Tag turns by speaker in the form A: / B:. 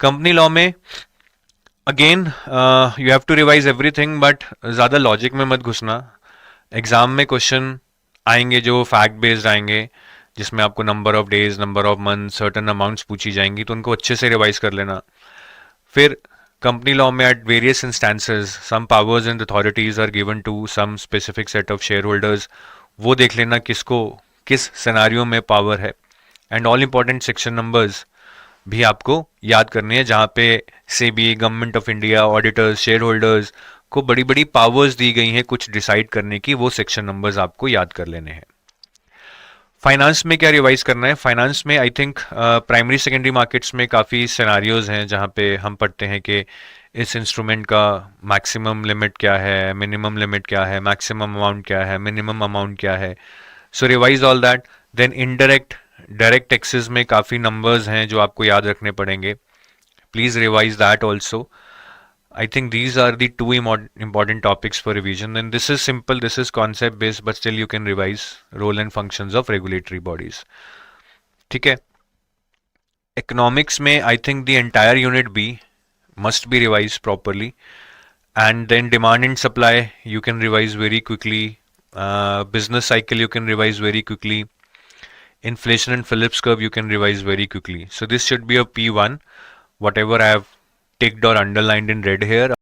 A: Company law में again you have to revise everything, but ज़्यादा logic में मत घुसना। एग्जाम में क्वेश्चन आएंगे जो फैक्ट बेस्ड आएंगे, जिसमें आपको number of days, number of month, certain amounts पूछी जाएंगी, तो उनको अच्छे से रिवाइज कर लेना। फिर कंपनी लॉ में at various instances some powers and authorities are given to some specific set of shareholders, वो देख लेना किसको किस सिनारियो में पावर है। And all important section numbers भी आपको याद करनी है, जहाँ पे SEBI, government of India, auditors, shareholders को बड़ी बड़ी पावर्स दी गई हैं कुछ डिसाइड करने की, वो सेक्शन नंबर्स आपको याद कर लेने हैं। फाइनेंस में क्या रिवाइज करना है? फाइनेंस में I think primary secondary markets में काफ़ी सिनारियोज हैं जहाँ पे हम पढ़ते हैं कि इस इंस्ट्रूमेंट का मैक्सिमम लिमिट क्या है, मिनिमम लिमिट क्या है, मैक्सिमम अमाउंट क्या है, मिनिमम अमाउंट क्या है। So revise all that. Then indirect direct taxes में काफ़ी नंबर्स हैं जो आपको याद रखने पड़ेंगे, please revise that also. I think these are the two important topics for revision. And this is simple, this is concept based, but still you can revise role and functions of regulatory bodies. ठीक है। Economics में I think the entire unit B must be revised properly. And then demand and supply you can revise very quickly. Business cycle you can revise very quickly. Inflation and Phillips curve you can revise very quickly. So this should be a P1. Whatever I have ticked or underlined in red here